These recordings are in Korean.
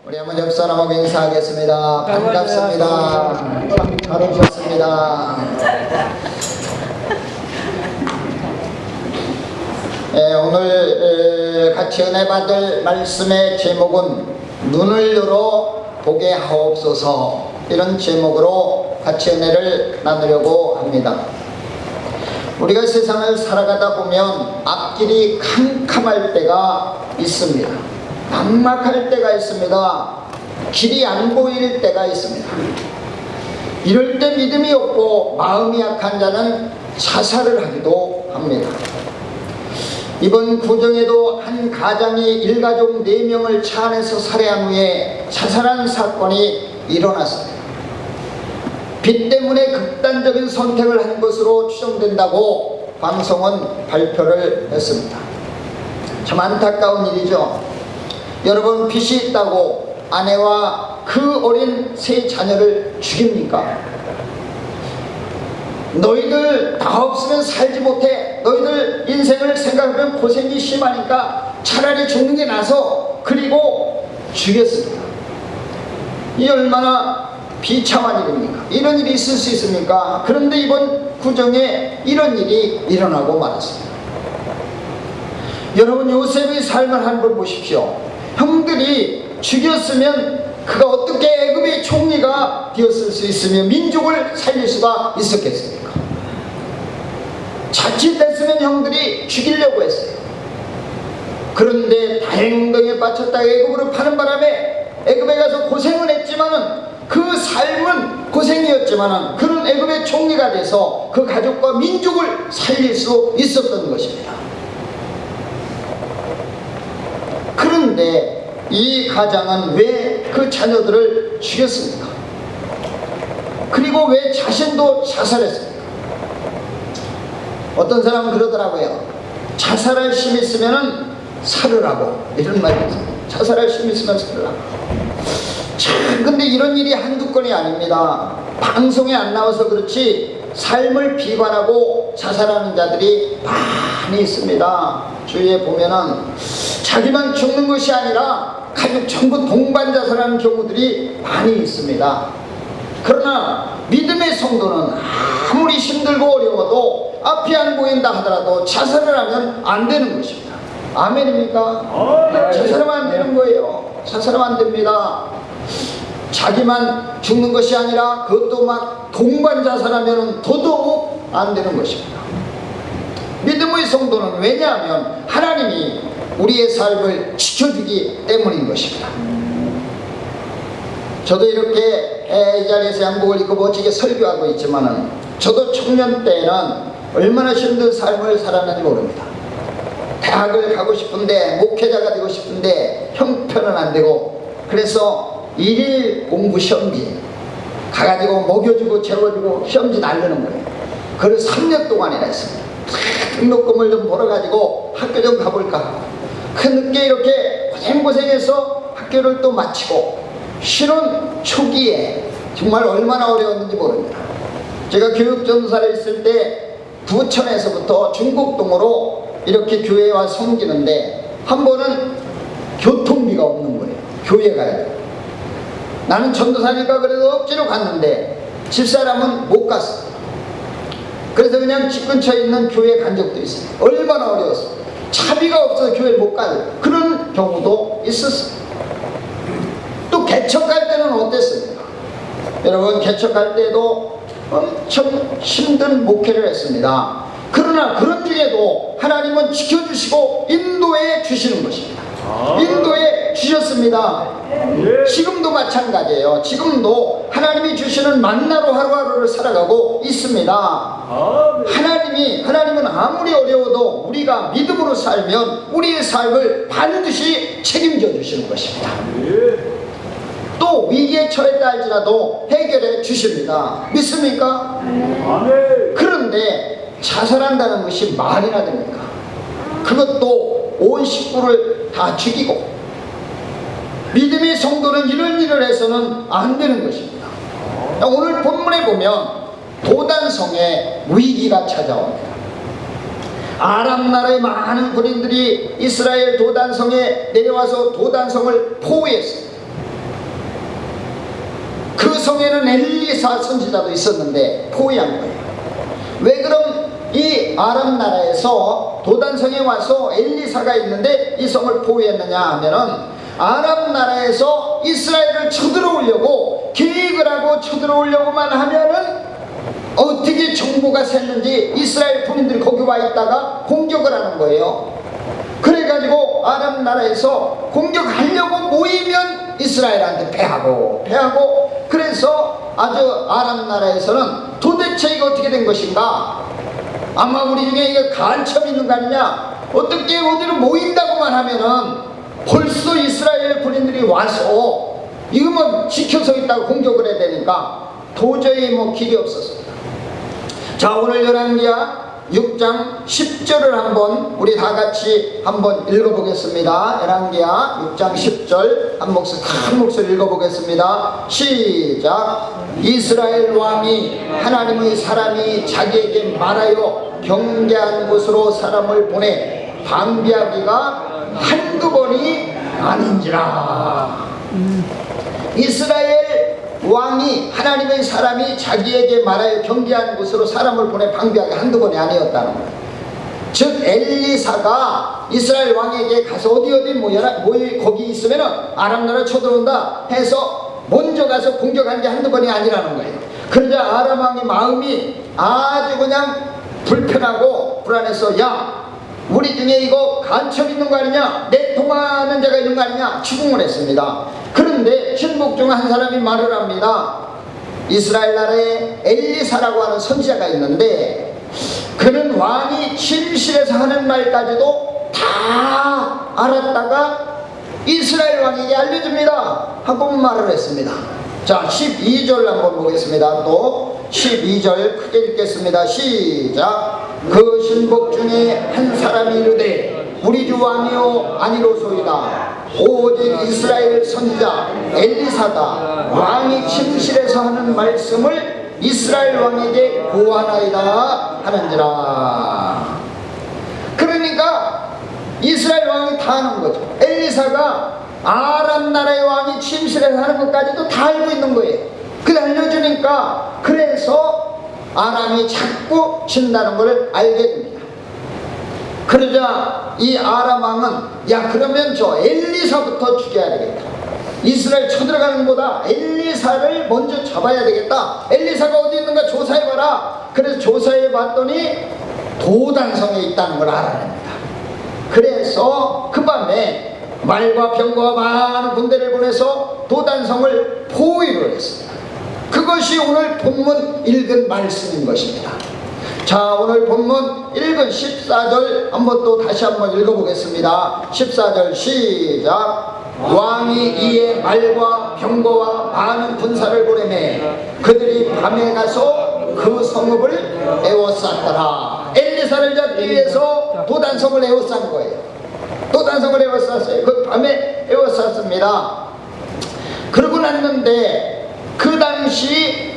우리 한번 옆 사람하고 인사하겠습니다. 반갑습니다. 참 잘 오셨습니다. 오늘 같이 은혜 받을 말씀의 제목은 눈을 열어 보게 하옵소서, 이런 제목으로 같이 은혜를 나누려고 합니다. 우리가 세상을 살아가다 보면 앞길이 캄캄할 때가 있습니다. 막막할 때가 있습니다. 길이 안 보일 때가 있습니다. 이럴 때 믿음이 없고 마음이 약한 자는 자살을 하기도 합니다. 이번 구정에도 한 가장이 일가족 4명을 차 안에서 살해한 후에 자살한 사건이 일어났습니다. 빚 때문에 극단적인 선택을 한 것으로 추정된다고 방송은 발표를 했습니다. 참 안타까운 일이죠. 여러분, 빚이 있다고 아내와 그 어린 3 자녀를 죽입니까? 너희들 다 없으면 살지 못해, 너희들 인생을 생각하면 고생이 심하니까 차라리 죽는 게 나서, 그리고 죽였습니다. 이 얼마나 비참한 일입니까? 이런 일이 있을 수 있습니까? 그런데 이번 구정에 이런 일이 일어나고 말았습니다. 여러분, 요셉의 삶을 한번 보십시오. 형들이 죽였으면 그가 어떻게 애굽의 총리가 되었을 수 있으며 민족을 살릴 수가 있었겠습니까? 자칫했으면 형들이 죽이려고 했어요. 그런데 다행동에 빠졌다가 애굽으로 파는 바람에 애굽에 가서 고생을 했지만은, 그 삶은 고생이었지만은 그는 애굽의 총리가 돼서 그 가족과 민족을 살릴 수 있었던 것입니다. 그런데 이 가장은 왜 그 자녀들을 죽였습니까? 그리고 왜 자신도 자살했습니까? 어떤 사람은 그러더라고요. 자살할 힘이 있으면 살으라고, 이런 말이 있습니다. 자살할 힘이 있으면 살으라고. 참, 근데 이런 일이 한두 건이 아닙니다. 방송에 안 나와서 그렇지 삶을 비관하고 자살하는 자들이 많이 있습니다. 주위에 보면은 자기만 죽는 것이 아니라 가족 전부 동반 자살하는 경우들이 많이 있습니다. 그러나 믿음의 성도는 아무리 힘들고 어려워도 앞이 안 보인다 하더라도 자살을 하면 안 되는 것입니다. 아멘입니까? 자살하면 안 되는 거예요. 자살하면 안 됩니다. 자기만 죽는 것이 아니라 그것도 막 동반 자살하면 더더욱 안 되는 것입니다. 믿음의 성도는, 왜냐하면 하나님이 우리의 삶을 지켜주기 때문인 것입니다. 저도 이렇게 이 자리에서 양복을 입고 멋지게 설교하고 있지만은, 저도 청년 때에는 얼마나 힘든 삶을 살았는지 모릅니다. 대학을 가고 싶은데, 목회자가 되고 싶은데 형편은 안 되고, 그래서 일일 공부 시험지 가가지고 먹여주고 재워주고 시험지 날르는 거예요. 그걸 3년 동안이나 했습니다. 등록금을 좀 벌어가지고 학교 좀 가볼까 하고, 그 늦게 이렇게 고생해서 학교를 또 마치고, 신혼 초기에 정말 얼마나 어려웠는지 모릅니다. 제가 교육전도사를 있을 때 부천에서부터 중곡동으로 이렇게 교회에 와 섬기는데, 한 번은 교통비가 없는 거예요. 교회 가야 돼요. 나는 전도사니까 그래도 억지로 갔는데 집사람은 못 갔어. 그래서 그냥 집 근처에 있는 교회에 간 적도 있어요. 얼마나 어려웠어. 차비가 없어서 교회를 못 가요. 그런 경우도 있었어요. 또 개척할 때는 어땠습니까? 여러분, 개척할 때도 엄청 힘든 목회를 했습니다. 그러나 그런 중에도 하나님은 지켜주시고 인도해 주시는 것입니다. 인도해 주셨습니다. 지금도 마찬가지예요. 지금도 하나님이 주시는 만나로 하루하루를 살아가고 있습니다. 하나님은 아무리 어려워도 우리가 믿음으로 살면 우리의 삶을 반드시 책임져 주시는 것입니다. 또 위기에 처했다 할지라도 해결해 주십니다. 믿습니까? 그런데 자살한다는 것이 말이나 됩니까? 그것도 온 식구를 다 죽이고. 믿음의 성도는 이런 일을 해서는 안 되는 것입니다. 오늘 본문에 보면 도단성에 위기가 찾아옵니다. 아람 나라의 많은 군인들이 이스라엘 도단성에 내려와서 도단성을 포위했습니다. 그 성에는 엘리사 선지자도 있었는데 포위한 거예요. 왜 그럼 이 아람 나라에서 도단성에 와서 엘리사가 있는데 이 성을 포위했느냐 하면은 아람 나라에서 이스라엘을 쳐들어오려고 계획을 하고 쳐들어오려고만 하면은 어떻게 정보가 샜는지 이스라엘 군인들이 거기 와 있다가 공격을 하는 거예요. 그래가지고 아람 나라에서 공격하려고 모이면 이스라엘한테 패하고 그래서 아주 아람 나라에서는 도대체 이거 어떻게 된 것인가, 아마 우리 중에 이거 간첩이 있는 거 아니냐, 어떻게 어디로 모인다고만 하면은 벌써 이스라엘 군인들이 와서 이거 뭐 지켜서 있다고 공격을 해야 되니까 도저히 뭐 길이 없었습니다. 자, 오늘 열왕기하 6장 10절을 한번 우리 다 같이 한번 읽어보겠습니다. 열왕기하 6장 10절 한 목소리 읽어보겠습니다. 시작. 이스라엘 왕이 하나님의 사람이 자기에게 말하여 경계한 곳으로 사람을 보내 방비하기가 한두 번이 아닌지라. 이스라엘 왕이 하나님의 사람이 자기에게 말하여 경계하는 곳으로 사람을 보내 방비하기 한두 번이 아니었다는 거예요. 즉 엘리사가 이스라엘 왕에게 가서 어디 거기 있으면은 아람 나라 쳐들어온다 해서 먼저 가서 공격한 게 한두 번이 아니라는 거예요. 그러자 아람 왕의 마음이 아주 그냥 불편하고 불안해서, 야, 우리 중에 이거 간첩 있는 거 아니냐, 내통하는 자가 있는 거 아니냐 추궁을 했습니다. 그런데 신복 중 한 사람이 말을 합니다. 이스라엘 나라에 엘리사라고 하는 선지자가 있는데 그는 왕이 침실에서 하는 말까지도 다 알았다가 이스라엘 왕에게 알려줍니다 하고 말을 했습니다. 자, 12절 한번 보겠습니다. 또 12절 크게 읽겠습니다. 시작. 그 신복 중에 한 사람이 이르되 우리 주 왕이요 아니로소이다. 오직 이스라엘 선지자 엘리사가 왕이 침실에서 하는 말씀을 이스라엘 왕에게 고하나이다 하는지라. 그러니까 이스라엘 왕이 다 아는 거죠. 엘리사가 아람 나라의 왕이 침실에서 하는 것까지도 다 알고 있는 거예요. 그걸 알려주니까 그래서 아람이 자꾸 진다는 걸 알게 됩니다. 그러자 이 아람 왕은, 야, 그러면 저 엘리사부터 죽여야 되겠다. 이스라엘 쳐들어가는 것보다 엘리사를 먼저 잡아야 되겠다. 엘리사가 어디 있는가 조사해봐라. 그래서 조사해 봤더니 도단성에 있다는 걸 알아냅니다. 그래서 그 밤에 말과 병과 많은 군대를 보내서 도단성을 포위를 했습니다. 그것이 오늘 본문 읽은 말씀인 것입니다. 자, 오늘 본문 읽은 14절 한번 또 다시 한번 읽어보겠습니다. 14절 시작. 왕이 이에 말과 병거와 많은 군사를 보내매 그들이 밤에 가서 그 성읍을 에워쌌더라. 엘리사를 잡기 위해서 도단성을 에워싼 거예요. 도단성을 에워쌌어요. 그 밤에 에워쌌습니다. 그러고 났는데 그 당시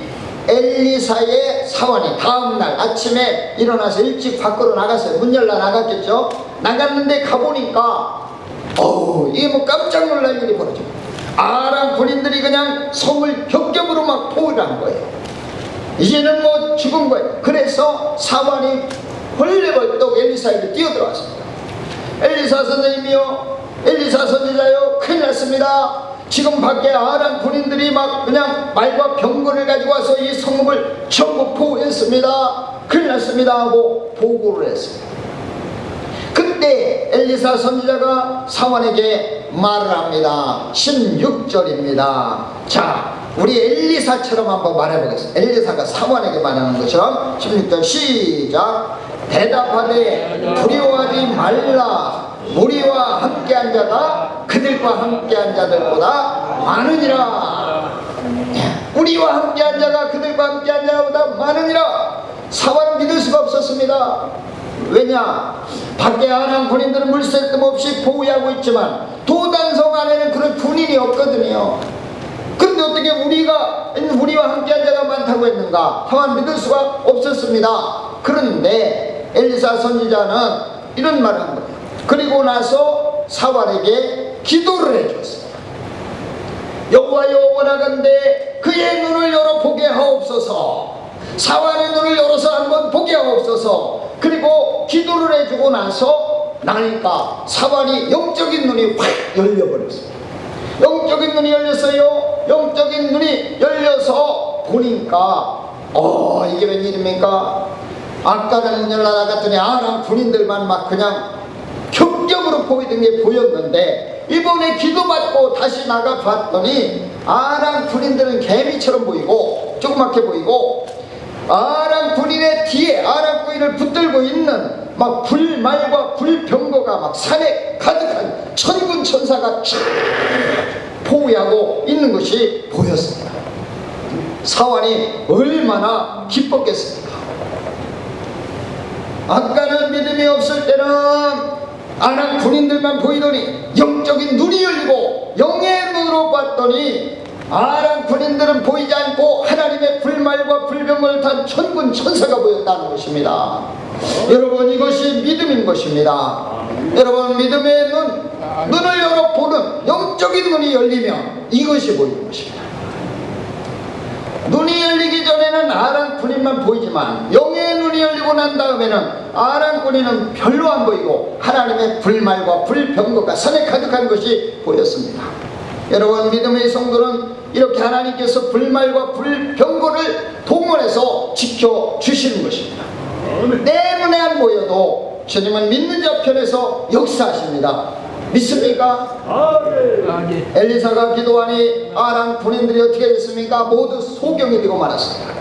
엘리사의 사원이 다음날 아침에 일어나서 일찍 밖으로 나갔어요. 문 열라 나갔겠죠. 나갔는데 가보니까 이게 뭐 깜짝 놀랄 일이 벌어져. 아람 군인들이 그냥 성을 격격으로 막 포위를 한 거예요. 이제는 뭐 죽은 거예요. 그래서 사원이 헐레벌떡 엘리사에게 뛰어들어왔습니다. 엘리사 선생님이요, 엘리사 선지자요, 큰일 났습니다. 지금 밖에 아람 군인들이 막 그냥 말과 병거를 가지고 와서 이 성읍을 전부 포위했습니다. 큰일 났습니다 하고 보고를 했습니다. 그때 엘리사 선지자가 사원에게 말을 합니다. 16절입니다. 자, 우리 엘리사처럼 한번 말해보겠습니다. 엘리사가 사원에게 말하는 것처럼 16절 시작. 대답하되 두려워하지 말라. 우리와 함께한 자가 그들과 함께한 자들보다 많으니라. 우리와 함께한 자가 그들과 함께한 자보다 많으니라. 사원은 믿을 수가 없었습니다. 왜냐? 밖에 아람 군인들은 물샐 틈 없이 포위하고 있지만 도단성 안에는 그런 군인이 없거든요. 그런데 어떻게 우리와 함께한 자가 많다고 했는가? 사원 믿을 수가 없었습니다. 그런데 엘리사 선지자는 이런 말을 한 거예요. 그리고 나서 사원에게 기도를 해줬습니다. 여호와여 원하건대 그 그의 눈을 열어 보게 하옵소서. 사환의 눈을 열어서 한번 보게 하옵소서. 그리고 기도를 해주고 나서 나니까 사환이 영적인 눈이 확 열려버렸어요. 영적인 눈이 열렸어요. 영적인 눈이 열려서 보니까 이게 웬일입니까? 아까는 문 열라 나갔더니 아람 군인들만 막 그냥 격적으로 보이던 게 보였는데, 이번에 기도받고 다시 나가 봤더니 아람 군인들은 개미처럼 보이고 조그맣게 보이고, 아람 군인의 뒤에 아람 군인을 붙들고 있는 막 불말과 불병거가 막 산에 가득한 천군 천사가 쫙 포위하고 있는 것이 보였습니다. 사환이 얼마나 기뻤겠습니까? 아까는 믿음이 없을 때는 아람 군인들만 보이더니 영적인 눈이 열리고 영의 눈으로 봤더니 아람 군인들은 보이지 않고 하나님의 불말과 불병을 탄 천군 천사가 보였다는 것입니다. 여러분, 이것이 믿음인 것입니다. 여러분, 믿음의 눈을 열어 보는 영적인 눈이 열리면 이것이 보이는 것입니다. 눈이 열리기 전에는 아람 군인만 보이지만 영의 눈이 열리고 난 다음에는 아람 군인은 별로 안 보이고 하나님의 불말과 불병거가 산에 가득한 것이 보였습니다. 여러분, 믿음의 성도는 이렇게 하나님께서 불말과 불병거를 동원해서 지켜주시는 것입니다. 내 눈에 안 보여도 주님은 믿는 자 편에서 역사하십니다. 믿습니까? 엘리사가 기도하니 아람 군인들이 어떻게 됐습니까? 모두 소경이 되고 말았습니다.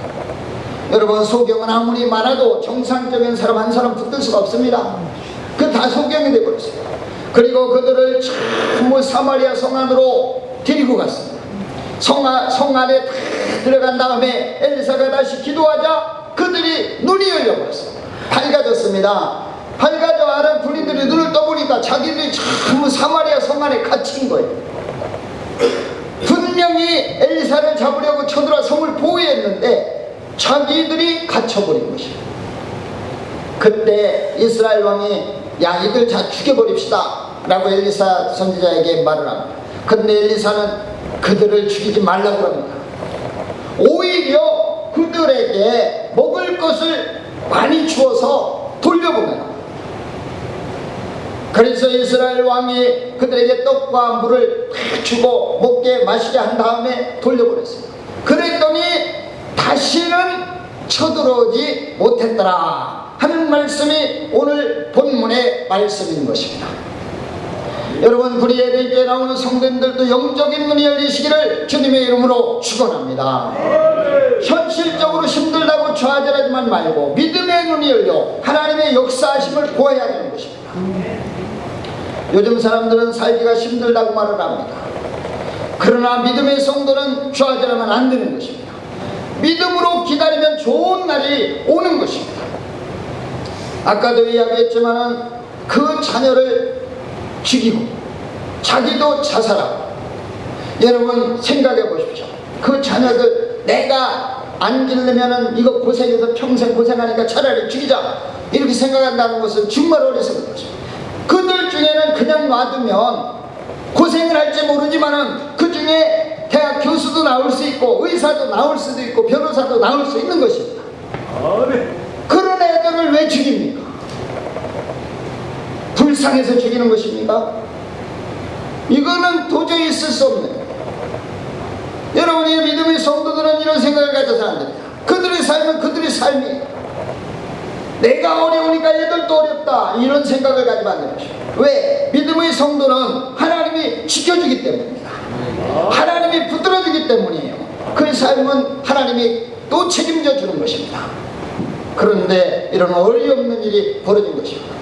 여러분, 소경은 아무리 많아도 정상적인 사람 한 사람 붙들 수가 없습니다. 그 다 소경이 되어버렸어요. 그리고 그들을 전부 사마리아 성 안으로 데리고 갔습니다. 성 안에 다 들어간 다음에 엘리사가 다시 기도하자 그들이 눈이 열려버렸습니다. 밝아졌습니다. 밝아져 아람 군인들이 눈을 떠보니까 자기들이 전부 사마리아 성 안에 갇힌 거예요. 분명히 엘리사를 잡으려고 쳐들어 성을 보호했는데 자기들이 갇혀버린 것입니다. 그때 이스라엘 왕이 야, 이들 다 죽여버립시다 라고 엘리사 선지자에게 말을 합니다. 근데 엘리사는 그들을 죽이지 말라고 합니다. 오히려 그들에게 먹을 것을 많이 주어서 돌려보내라. 그래서 이스라엘 왕이 그들에게 떡과 물을 주고 먹게 마시게 한 다음에 돌려보냈어요. 그랬더니 다시는 쳐들어오지 못했더라 하는 말씀이 오늘 본문의 말씀인 것입니다. 여러분, 브리에드에 나오는 성도님들도 영적인 눈이 열리시기를 주님의 이름으로 축원합니다. 현실적으로 힘들다고 좌절하지만 말고 믿음의 눈이 열려 하나님의 역사하심을 보아야 되는 것입니다. 요즘 사람들은 살기가 힘들다고 말을 합니다. 그러나 믿음의 성도는 좌절하면 안 되는 것입니다. 믿음으로 기다리면 좋은 날이 오는 것입니다. 아까도 이야기했지만은 그 자녀를 죽이고 자기도 자살하고, 여러분 생각해 보십시오. 그 자녀들 내가 안 기르면은 이거 고생해서 평생 고생하니까 차라리 죽이자 이렇게 생각한다는 것은 정말 어리석은 것입니다. 그들 중에는 그냥 놔두면 고생을 할지 모르지만은 그 중에 대학 교수도 나올 수 있고 의사도 나올 수도 있고 변호사도 나올 수 있는 것입니다. 그런 애들을 왜 죽입니까? 불쌍해서 죽이는 것입니까? 이거는 도저히 있을 수 없는 거예요. 여러분의 믿음의 성도들은 이런 생각을 가져서 안 됩니다. 그들의 삶은 그들의 삶이에요. 내가 어려우니까 애들도 어렵다 이런 생각을 가지면 안 되는 것이에요. 왜? 믿음의 성도는 하나님이 지켜주기 때문입니다. 하나님이 붙들어주기 때문이에요. 그 삶은 하나님이 또 책임져 주는 것입니다. 그런데 이런 어이없는 일이 벌어진 것입니다.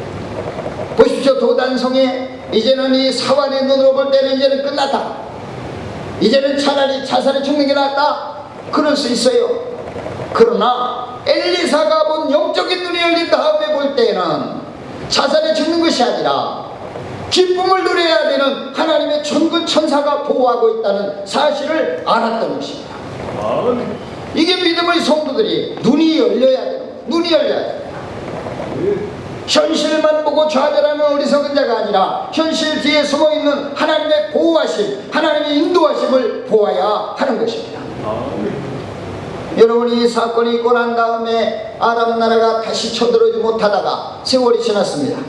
보십시오. 도단성에 이제는 이 사환의 눈으로 볼 때는 이제는 끝났다. 이제는 차라리 자살에 죽는 게 낫다. 그럴 수 있어요. 그러나 엘리사가 본 영적인 눈이 열린 다음에 볼 때는 자살에 죽는 것이 아니라 기쁨을 누려야 되는 하나님의 천군 천사가 보호하고 있다는 사실을 알았던 것입니다. 이게 믿음의 성도들이 눈이 열려야 돼요. 눈이 열려야 돼요. 현실만 보고 좌절하는 어리석은 자가 아니라 현실 뒤에 숨어있는 하나님의 보호하심, 하나님의 인도하심을 보아야 하는 것입니다. 여러분, 이 사건이 있고 난 다음에 아람 나라가 다시 쳐들어오지 못하다가 세월이 지났습니다.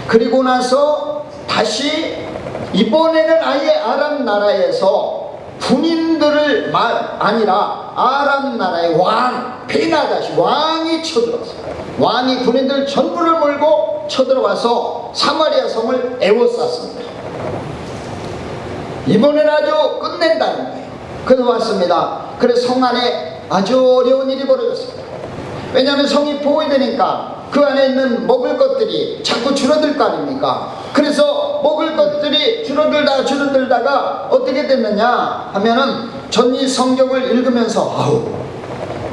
그리고 나서 다시 이번에는 아예 아람 나라에서 군인들을 아니라 아람 나라의 왕 베나다시 왕이 쳐들어왔어요. 왕이 군인들 전부를 몰고 쳐들어와서 사마리아 성을 에워쌌습니다. 이번에는 아주 끝낸다는 거예요. 그래서 왔습니다. 그래서 성 안에 아주 어려운 일이 벌어졌습니다. 왜냐하면 성이 포위되니까 그 안에 있는 먹을 것들이 자꾸 줄어들 거 아닙니까? 그래서 먹을 것들이 줄어들다가 어떻게 됐느냐 하면은 전이 성경을 읽으면서 아우,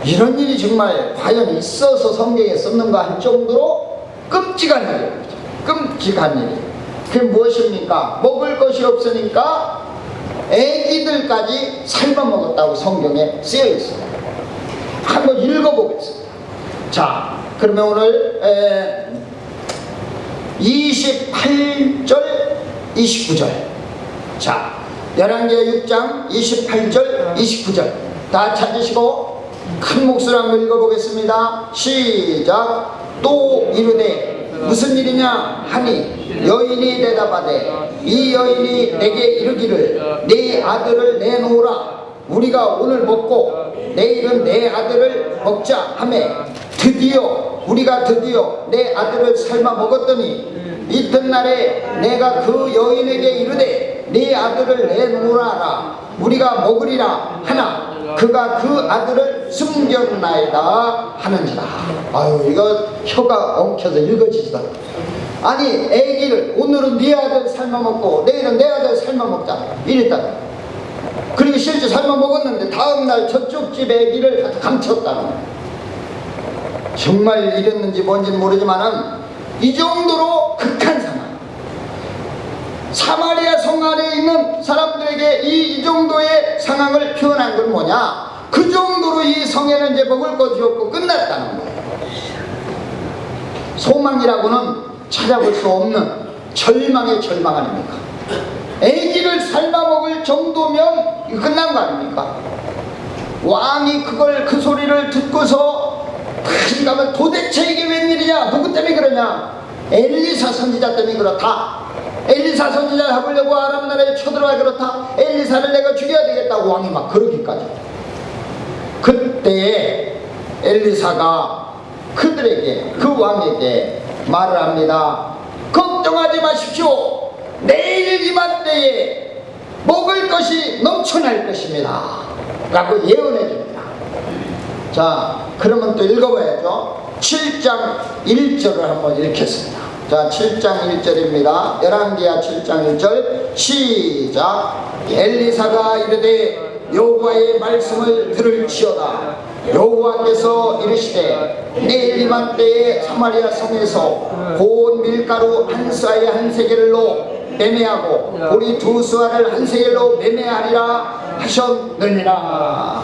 이런 일이 정말 과연 있어서 성경에 썼는가 할 정도로 끔찍한 일이에요. 끔찍한 일이. 그게 무엇입니까? 먹을 것이 없으니까 애기들까지 삶아 먹었다고 성경에 쓰여 있어요. 한번 읽어보겠습니다. 자, 그러면 오늘 28절 29절, 자, 열왕기하 6장 28절 29절 다 찾으시고 큰 목소리로 한번 읽어보겠습니다. 시작. 또 이르되 무슨 일이냐 하니 여인이 대답하되 이 여인이 내게 이르기를 네 아들을 내놓으라. 우리가 오늘 먹고 내일은 내 아들을 먹자 하매 우리가 드디어 내 아들을 삶아 먹었더니 이튿날에 내가 그 여인에게 이르되 네 아들을 내놓으라. 우리가 먹으리라 하나 그가 그 아들을 숨겼나이다 하는지라. 아유, 이거 혀가 엉켜서 읽어지지도 않아. 아니, 애기를 오늘은 네 아들 삶아 먹고 내일은 내 아들 삶아 먹자 이랬다가, 그리고 실제 삶아 먹었는데 다음날 저쪽 집 애기를 감췄다는 거예요. 정말 이랬는지 뭔지는 모르지만은 이 정도로 극한 상황. 사마리아 성 안에 있는 사람들에게 이 정도의 상황을 표현한 건 뭐냐? 그 정도로 이 성에는 이제 먹을 것이 없고 끝났다는 거예요. 소망이라고는 찾아볼 수 없는 절망의 절망 아닙니까? 애기를 삶아 먹을 정도면 끝난 거 아닙니까? 왕이 그 소리를 듣고서 그러니까 도대체 이게 웬일이냐? 누구 때문에 그러냐? 엘리사 선지자 때문에 그렇다. 엘리사 선지자 잡으려고 아람 나라에 쳐들어와 그렇다. 엘리사를 내가 죽여야 되겠다고 왕이 막 그러기까지. 그때 엘리사가 그들에게, 그 왕에게 말을 합니다. 걱정하지 마십시오. 내일 이맘때에 먹을 것이 넘쳐날 것입니다 라고 예언해 줍니다. 자, 그러면 또 읽어봐야죠. 7장 1절을 한번 읽겠습니다. 자, 7장 1절입니다. 열왕기하 7장 1절 시작. 엘리사가 이르되 여호와의 말씀을 들을지어다. 여호와께서 이르시되 내일 이맘때에 사마리아 성에서 고운 밀가루 한 쌀에 한 세겔로 매매하고 보리 두 수알을 한 세겔로 매매하리라 하셨느니라.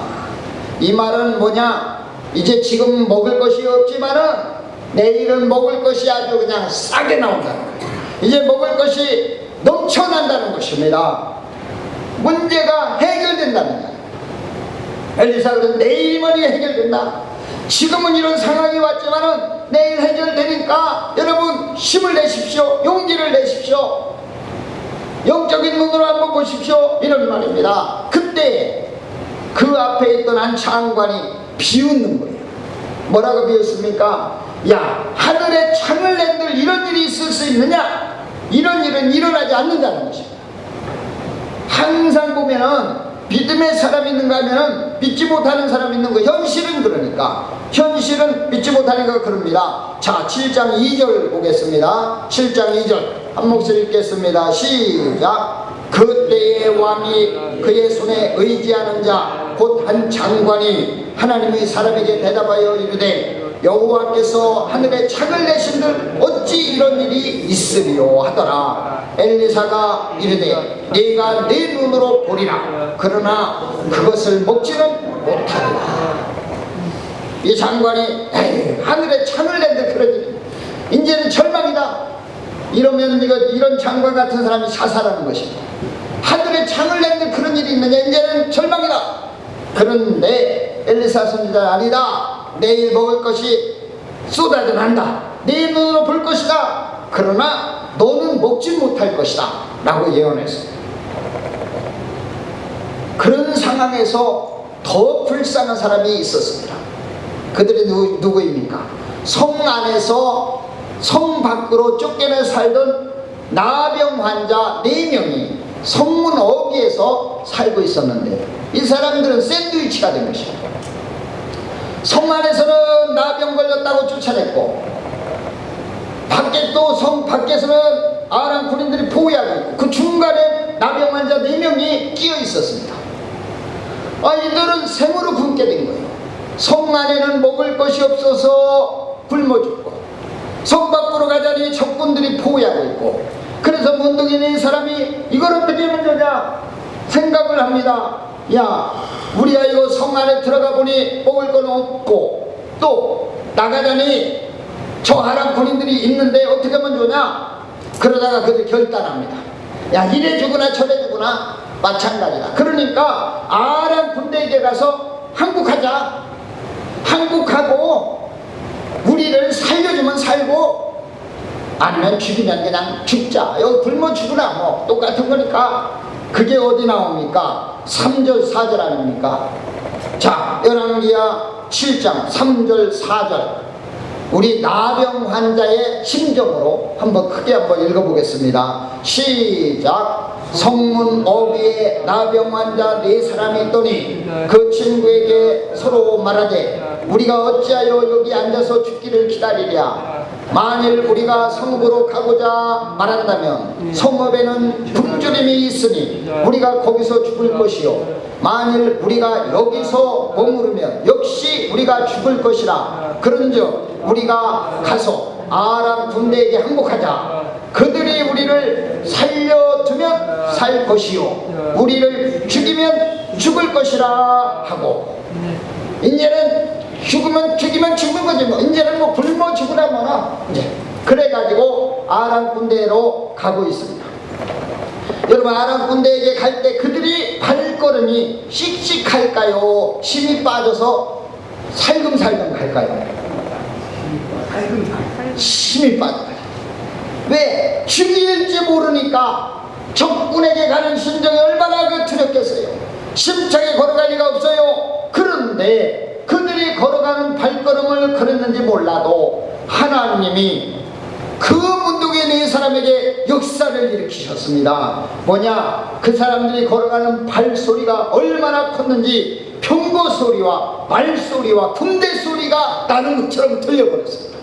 이 말은 뭐냐? 이제 지금 먹을 것이 없지만은 내일은 먹을 것이 아주 그냥 싸게 나온다는 거예요. 이제 먹을 것이 넘쳐난다는 것입니다. 문제가 해결된다는 거예요. 엘리사가 그래서 내일이면 이게 해결된다. 지금은 이런 상황이 왔지만은 내일 해결되니까 여러분 힘을 내십시오. 용기를 내십시오. 영적인 눈으로 한번 보십시오. 이런 말입니다. 그때 그 앞에 있던 한 장관이 비웃는 거예요. 뭐라고 비웃습니까? 야, 하늘에 창을 낸들 이런 일이 있을 수 있느냐? 이런 일은 일어나지 않는다는 것입니다. 항상 보면은 믿음의 사람이 있는가 하면은 믿지 못하는 사람이 있는 거. 현실은 그러니까. 현실은 믿지 못하는 거 그럽니다. 자, 7장 2절 보겠습니다. 7장 2절 한 목소리 읽겠습니다. 시작. 그때의 왕이 그의 손에 의지하는 자 곧 한 장관이 하나님의 사람에게 대답하여 이르되 여호와께서 하늘에 창을 내신들 어찌 이런 일이 있으리요 하더라. 엘리사가 이르되 네가 내 눈으로 보리라. 그러나 그것을 먹지는 못하리라. 이 장관이 하늘에 창을 낸들 그런 일이 이제는 절망이다. 이러면 이런 장관 같은 사람이 자살하는 것입니다. 하늘에 창을 낸들 그런 일이 있느냐? 이제는 절망이다. 그런데 엘리사 선지자 아니다. 내일 먹을 것이 쏟아져 난다. 네 눈으로 볼 것이다. 그러나 너는 먹지 못할 것이다 라고 예언했어요. 그런 상황에서 더 불쌍한 사람이 있었습니다. 그들이 누구입니까? 성 안에서 성 밖으로 쫓겨나 살던 나병 환자 4명이 성문 어귀에서 살고 있었는데 이 사람들은 샌드위치가 된 것입니다. 성 안에서는 나병 걸렸다고 쫓아냈고 밖에 또 성 밖에서는 아람 군인들이 포위하고 있고 그 중간에 나병 환자 4명이 끼어 있었습니다. 이들은 생으로 굶게 된 거예요. 성 안에는 먹을 것이 없어서 굶어 죽고 성 밖으로 가자니 적군들이 포위하고 있고 그래서 문둥이는 이 사람이 이걸 어떻게 하면 되냐 생각을 합니다. 야, 우리가 이거 성 안에 들어가 보니 먹을 건 없고 또 나가자니 저 아람 군인들이 있는데 어떻게 하면 좋냐. 그러다가 그들 결단합니다. 야, 이래 주거나 저래 주거나 마찬가지다. 그러니까 아람 군대에게 가서 항복하자. 항복하고 우리를 살려주면 살고 아니면 죽이면 그냥 죽자. 여기 굶어 죽으나 뭐 똑같은 거니까. 그게 어디 나옵니까? 3절 4절 아닙니까? 자, 열왕기하 7장 3절 4절 우리 나병 환자의 심정으로 크게 한번 읽어보겠습니다. 시작. 성문 어귀에 나병 환자 4사람이 있더니 그 친구에게 서로 말하되 우리가 어찌하여 여기 앉아서 죽기를 기다리랴. 만일 우리가 성읍으로 가고자 말한다면 성읍에는 굶주림이 있으니 우리가 거기서 죽을 것이요 만일 우리가 여기서 머무르면 역시 우리가 죽을 것이라. 그런즉 우리가 가서 아람 군대에게 항복하자. 그들이 우리를 살려두면 살 것이요 우리를 죽이면 죽을 것이라 하고 이제는 죽으면 죽는 거지 뭐. 이제는 뭐 굶어 죽으라 뭐나. 이제 그래가지고 아람 군대로 가고 있습니다. 여러분, 아람 군대에게 갈 때 그들이 발걸음이 씩씩할까요? 힘이 빠져서 살금살금 갈까요? 힘이 빠져요. 왜? 죽일지 모르니까. 적군에게 가는 심정이 얼마나 두렵겠어요. 심차게 걸어갈 리가 없어요. 그런데 그들이 걸어가는 발걸음을 그랬는지 몰라도 하나님이 그 문둥이 4사람에게 역사를 일으키셨습니다. 뭐냐? 그 사람들이 걸어가는 발소리가 얼마나 컸는지 병거 소리와 말소리와 군대 소리가 나는 것처럼 들려버렸습니다.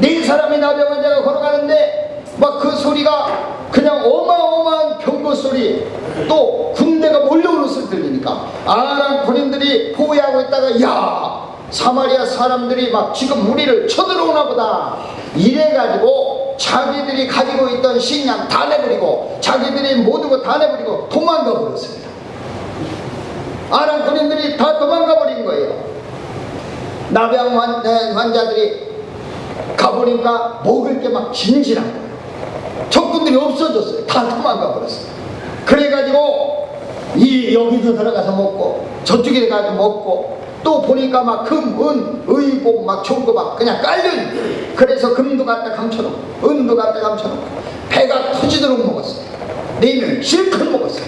4사람이 나병 환자가 걸어가는데 막 그 소리가 그냥 어마어마한 병거 소리, 또 군대가 몰려오는 소리 들리니까 아람 군인들이 포위하고 있다가 야, 사마리아 사람들이 막 지금 우리를 쳐들어오나 보다 이래가지고 자기들이 가지고 있던 식량 다 내버리고 자기들이 모든 거 다 내버리고 도망가 버렸습니다. 아람 군인들이 다 도망가 버린 거예요. 나병 환자들이 가보니까 먹을 게 막 진진한 거예요. 적군들이 없어졌어요. 다 도망가 버렸어요. 그래가지고 여기서 들어가서 먹고 저쪽에 가서 먹고 또 보니까 막 금, 은, 의복 막 좋은 거 막 그냥 깔려있는. 그래서 금도 갖다 감춰놓고 은도 갖다 감춰놓고 배가 터지도록 먹었어요. 4명 실컷 먹었어요.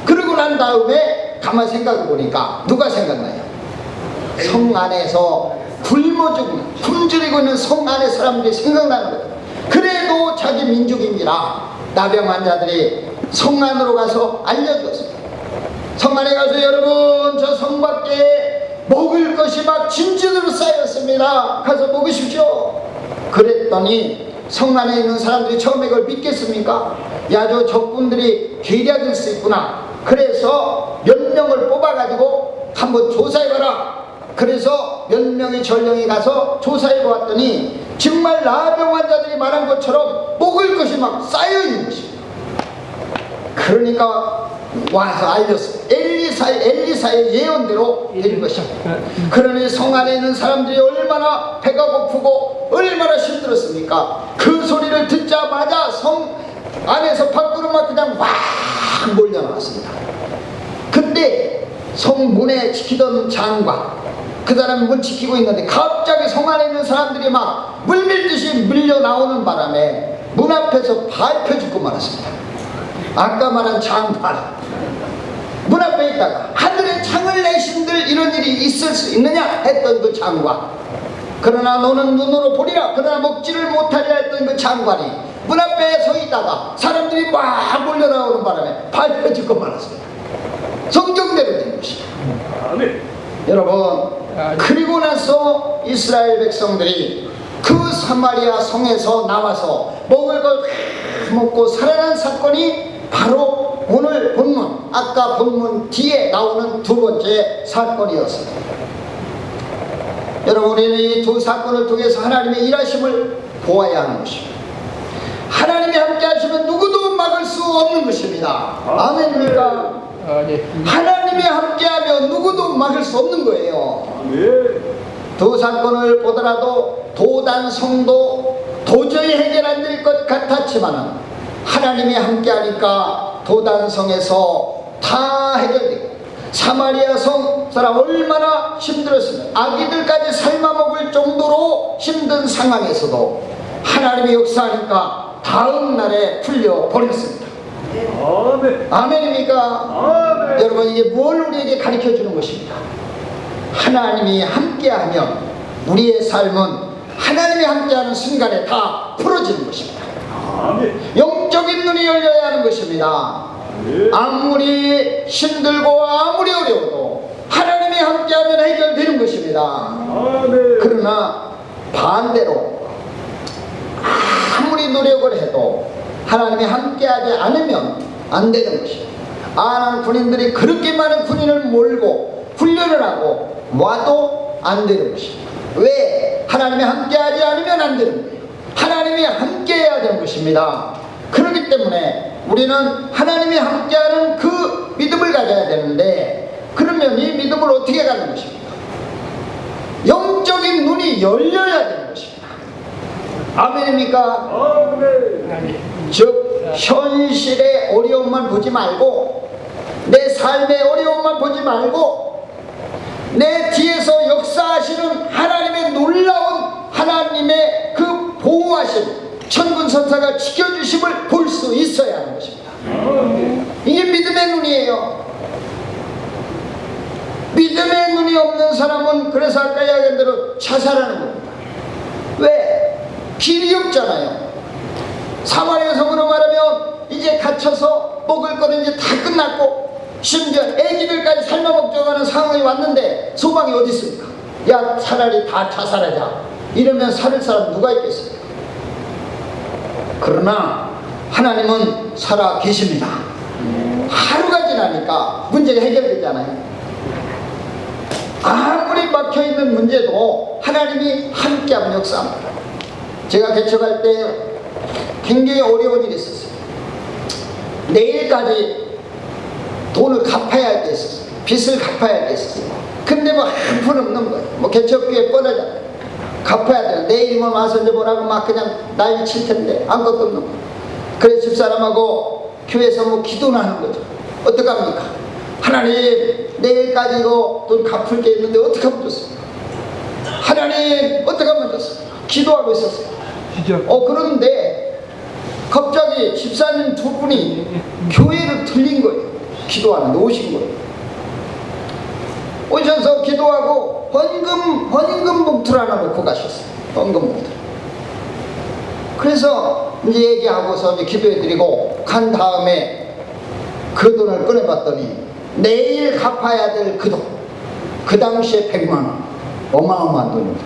그러고 난 다음에 가만히 생각해 보니까 누가 생각나요? 성 안에서 굶어 죽는, 굶주리고 있는 성 안의 사람들이 생각나는 거예요. 그래도 자기 민족입니다. 나병 환자들이 성 안으로 가서 알려주었습니다. 성 안에 가서 여러분, 저 성 밖에 먹을 것이 막 진진으로 쌓였습니다. 가서 먹으십시오. 그랬더니 성 안에 있는 사람들이 처음에 그걸 믿겠습니까? 야, 저 적군들이 계략일 수 있구나. 그래서 몇 명을 뽑아가지고 한번 조사해봐라. 그래서 몇 명의 전령이 가서 조사해 보았더니 정말 나병 환자들이 말한 것처럼 먹을 것이 막 쌓여있는 것입니다. 그러니까 와서 알렸어요. 엘리사의 예언대로 된 것입니다. 그러니 성 안에 있는 사람들이 얼마나 배가 고프고 얼마나 힘들었습니까? 그 소리를 듣자마자 성 안에서 밖으로 막 그냥 막 몰려나왔습니다. 근데 성문에 지키던 장과 그 사람이 문 지키고 있는데 갑자기 성 안에 있는 사람들이 막 물밀듯이 밀려 나오는 바람에 문 앞에서 밟혀 죽고 말았습니다. 아까 말한 장발, 문 앞에 있다가 하늘에 창을 내신들 이런 일이 있을 수 있느냐 했던 그 장관, 그러나 너는 눈으로 보리라 그러나 먹지를 못하리라 했던 그 장관이 문 앞에 서 있다가 사람들이 막 몰려 나오는 바람에 밟혀 죽고 말았습니다. 성경대로 된 것입니다. 아멘. 여러분, 그리고 나서 이스라엘 백성들이 그 사마리아 성에서 나와서 먹을 걸 먹고 살아난 사건이 바로 오늘 본문, 아까 본문 뒤에 나오는 두 번째 사건이었습니다. 여러분, 우리는 이 두 사건을 통해서 하나님의 일하심을 보아야 하는 것입니다. 하나님이 함께 하시면 누구도 막을 수 없는 것입니다. 아멘입니까? 네. 하나님이 함께하면 누구도 막을 수 없는 거예요. 아멘. 두 사건을 보더라도 도단 성도 도저히 해결 안 될 것 같았지만 하나님이 함께하니까 도단성에서 다 해결되고 사마리아 성 사람 얼마나 힘들었으면 아기들까지 삶아먹을 정도로 힘든 상황에서도 하나님이 역사하니까 다음 날에 풀려버렸습니다. 아멘. 아멘입니까? 아멘. 여러분, 이게 뭘 우리에게 가르쳐주는 것입니다. 하나님이 함께하면 우리의 삶은 하나님이 함께하는 순간에 다 풀어지는 것입니다. 아멘. 영적인 눈이 열려야 하는 것입니다. 아무리 힘들고 아무리 어려워도 하나님이 함께하면 해결되는 것입니다. 아멘. 그러나 반대로 아무리 노력을 해도 하나님이 함께하지 않으면 안 되는 것입니다. 아난 군인들이 그렇게 많은 군인을 몰고 훈련을 하고 와도 안 되는 것입니다. 왜? 하나님이 함께하지 않으면 안 되는 거예요. 하나님이 함께해야 되는 것입니다. 그렇기 때문에 우리는 하나님이 함께하는 그 믿음을 가져야 되는데, 그러면 이 믿음을 어떻게 가는 것입니까? 영적인 눈이 열려야 되는 것입니다. 아멘입니까? 아멘. 즉 현실의 어려움만 보지 말고 내 삶의 어려움만 보지 말고 내 뒤에서 역사하시는 하나님의 놀라운 하나님의 그 보호하심, 천군천사가 지켜주심을 볼 수 있어야 하는 것입니다. 이게 믿음의 눈이에요. 믿음의 눈이 없는 사람은 그래서 아까 이야기한 대로 자살하는 겁니다. 왜? 길이 없잖아요. 사마리아 성으로 말하면 이제 갇혀서 먹을 거는 이제 다 끝났고 심지어 애기들까지 삶아먹자고 하는 상황이 왔는데 소망이 어디 있습니까? 야, 차라리 다 자살하자 이러면 살을 사람 누가 있겠습니까? 그러나 하나님은 살아 계십니다. 하루가 지나니까 문제가 해결되잖아요. 아무리 막혀있는 문제도 하나님이 함께하면 역사합니다. 제가 개척할 때 굉장히 어려운 일이 있었어요. 내일까지 돈을 갚아야 할 때 있었어요. 빚을 갚아야 할 때 있었어요. 근데 뭐 한 푼 없는 거예요. 뭐 개척교회 뻔하잖아요. 갚아야 돼요. 내일이면 와서 이제 뭐라고 막 그냥 난리 칠 텐데 아무것도 없는 거예요. 그래서 집사람하고 교회에서 뭐 기도를 하는 거죠. 어떡합니까? 하나님, 내일까지 이거 돈 갚을 게 있는데 어떻게 하면 좋습니까? 하나님, 어떻게 하면 좋습니까? 기도하고 있었어요. 그런데 갑자기 집사님 두 분이 교회를 들린 거예요. 기도하는데 오신 거예요. 오셔서 기도하고 헌금 봉투를 하나 놓고 가셨어요. 헌금 봉투. 그래서 이제 얘기하고서 이제 기도해드리고 간 다음에 그 돈을 꺼내봤더니 내일 갚아야 될 그 돈, 그 당시에 100만 원, 어마어마한 돈입니다.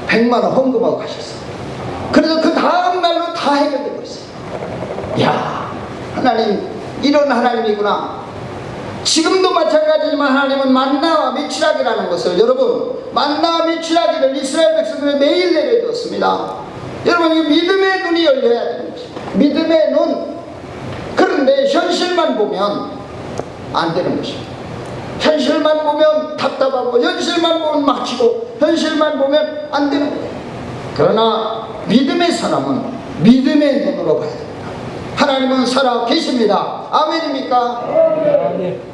100만 원 헌금하고 가셨어요. 그래서 그 다음 날로 다 해결되고 있어요. 야, 하나님 이런 하나님이구나. 지금도 마찬가지지만 하나님은 만나와 미추라기라는 것을, 여러분, 만나와 미추라기를 이스라엘 백성들에 매일 내려주었습니다. 여러분, 이 믿음의 눈이 열려야 되는 것입니다. 믿음의 눈. 그런데 현실만 보면 안 되는 것입니다. 현실만 보면 답답하고 현실만 보면 막히고 현실만 보면 안 되는 거예요. 그러나 믿음의 사람은 믿음의 눈으로 봐야 됩니다. 하나님은 살아 계십니다. 아멘입니까? 아멘.